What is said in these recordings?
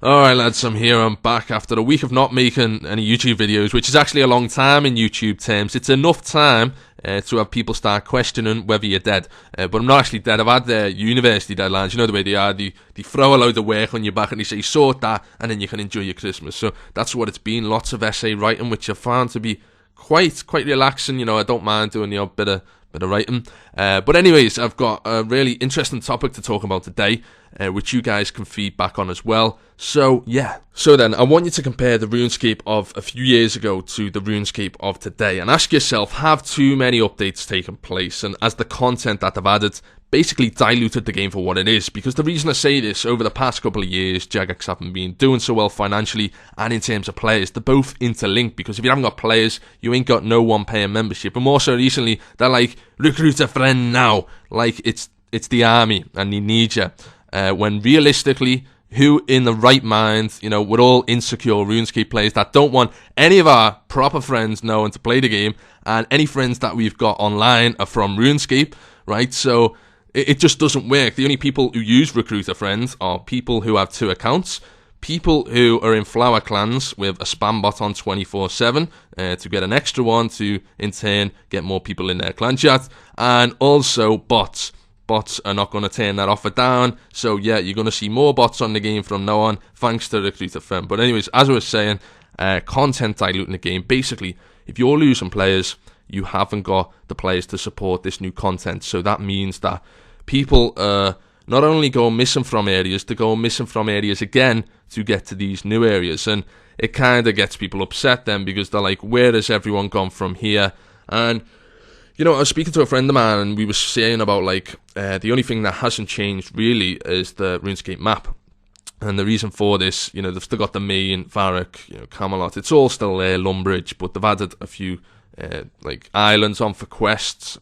Alright lads, I'm back after a week of not making any YouTube videos, which is actually a long time in YouTube terms. It's enough time to have people start questioning whether you're dead. But I'm not actually dead. I've had university deadlines, you know the way they are. They throw a load of work on your back and they say, sort that, and then you can enjoy your Christmas. So that's what it's been. Lots of essay writing, which I've found to be quite relaxing. You know, I don't mind doing the odd bit of writing. But anyways, I've got a really interesting topic to talk about today, which you guys can feedback on as well. So then I want you to compare the RuneScape of a few years ago to the RuneScape of today and ask yourself, have too many updates taken place, and as the content that I've added basically diluted the game for what it is? Because the reason I say this, over the past couple of years, Jagex haven't been doing so well financially and in terms of players. They're both interlinked, because if you haven't got players, you ain't got no one paying membership. And more so recently, they're like, recruit a friend now, like it's the army and they need you. When realistically, who in the right mind, you know, we're all insecure RuneScape players that don't want any of our proper friends knowing to play the game, and any friends that we've got online are from RuneScape, right? So it just doesn't work. The only people who use Recruiter Friends are people who have 2 accounts, people who are in flower clans with a spam bot on 24/7 to get an extra one to, in turn, get more people in their clan chat, and also bots. Bots are not going to turn that off or down, so yeah, you're going to see more bots on the game from now on, thanks to Recruiter Friend. But anyways, as I was saying, content diluting the game. Basically, if you're losing players, you haven't got the players to support this new content, so that means that people not only go missing from areas, they go missing from areas again to get to these new areas, and it kind of gets people upset then, because they're like, where has everyone gone from here? And you know, I was speaking to a friend of mine and we were saying about like the only thing that hasn't changed really is the RuneScape map. And the reason for this, you know, they've still got the main, Varrock, you know, Camelot, it's all still there, Lumbridge, but they've added a few like islands on for quests,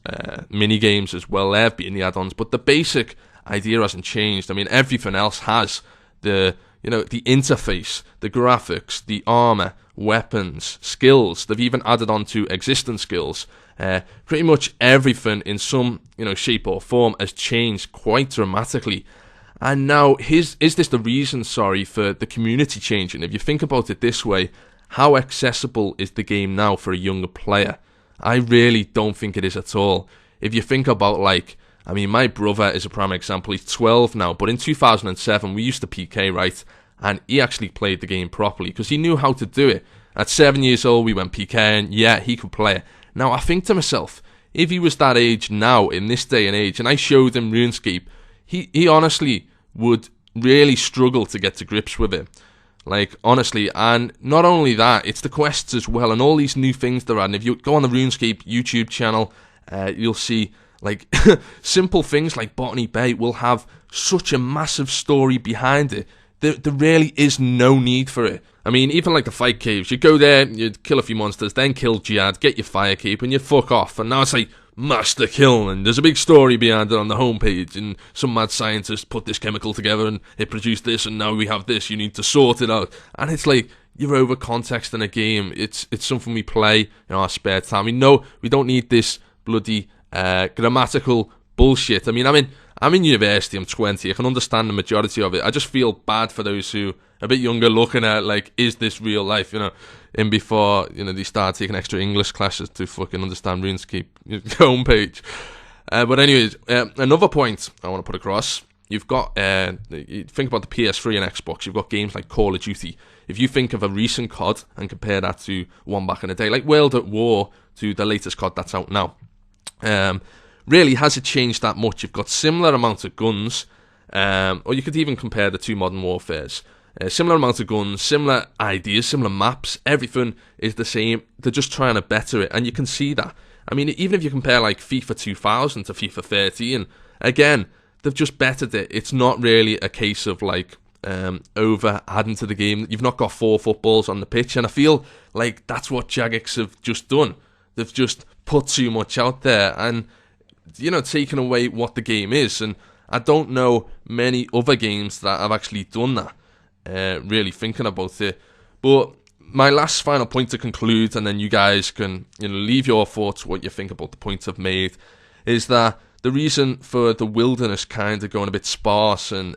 mini games as well, there being the add-ons, but the basic idea hasn't changed. I mean, everything else has. The interface, the graphics, the armor, weapons, skills. They've even added on to existing skills. Pretty much everything in some, you know, shape or form has changed quite dramatically. And now, is this the reason, for the community changing? If you think about it this way, how accessible is the game now for a younger player? I really don't think it is at all. If you think about, like, I mean, my brother is a prime example. He's 12 now, but in 2007, we used to PK, right? And he actually played the game properly because he knew how to do it. At 7 years old, we went PKing. Yeah, he could play it. Now, I think to myself, if he was that age now, in this day and age, and I showed him RuneScape, he honestly would really struggle to get to grips with it. Like, honestly, and not only that, it's the quests as well, and all these new things they're adding. If you go on the RuneScape YouTube channel, you'll see, like, simple things like Botany Bay will have such a massive story behind it. There really is no need for it. I mean, even like the fight caves, you go there, you kill a few monsters, then kill Jihad, get your fire cape, and you fuck off. And now it's like, master kill, and there's a big story behind it on the homepage, and some mad scientist put this chemical together, and it produced this, and now we have this, you need to sort it out. And it's like, you're over context in a game. It's something we play in our spare time. We know we don't need this bloody grammatical bullshit. I mean, I'm in university, I'm 20, I can understand the majority of it. I just feel bad for those who are a bit younger looking at, like, is this real life, you know, and before, you know, they start taking extra English classes to fucking understand RuneScape homepage. But anyways, another point I want to put across, you've got, you think about the PS3 and Xbox, you've got games like Call of Duty. If you think of a recent COD and compare that to one back in the day, like World at War to the latest COD that's out now, really, has it changed that much? You've got similar amounts of guns, or you could even compare the two Modern Warfares. Similar amounts of guns, similar ideas, similar maps, everything is the same. They're just trying to better it, and you can see that. I mean, even if you compare like FIFA 2000 to FIFA 13, again, they've just bettered it. It's not really a case of like over adding to the game. You've not got 4 footballs on the pitch, and I feel like that's what Jagex have just done. They've just put too much out there, and you know, taken away what the game is. And I don't know many other games that have actually done that. Really thinking about it. But my last final point to conclude, and then you guys can, you know, leave your thoughts, what you think about the points I've made, is that the reason for the wilderness kind of going a bit sparse and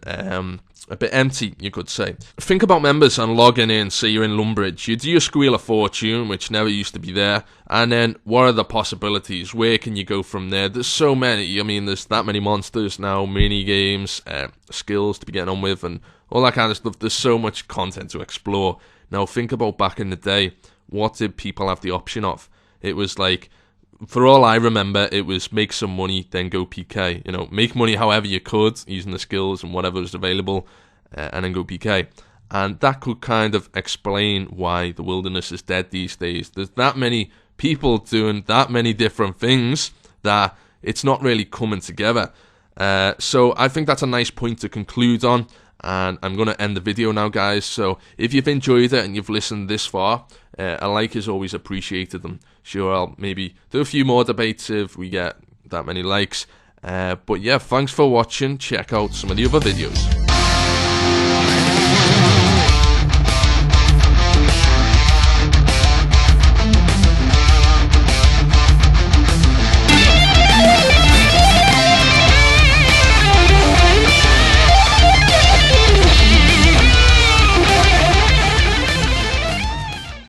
a bit empty, you could say. Think about members and logging in, say you're in Lumbridge. You do your Squeal of Fortune, which never used to be there, and then what are the possibilities? Where can you go from there? There's so many. I mean, there's that many monsters now, mini games, skills to be getting on with, and all that kind of stuff. There's so much content to explore. Now, think about back in the day. What did people have the option of? It was like, for all I remember, it was make some money, then go PK. You know, make money however you could, using the skills and whatever was available, and then go PK. And that could kind of explain why the wilderness is dead these days. There's that many people doing that many different things that it's not really coming together. So I think that's a nice point to conclude on. And I'm going to end the video now, guys. So if you've enjoyed it and you've listened this far, a like is always appreciated. I'm sure I'll maybe do a few more debates if we get that many likes. But yeah, thanks for watching. Check out some of the other videos.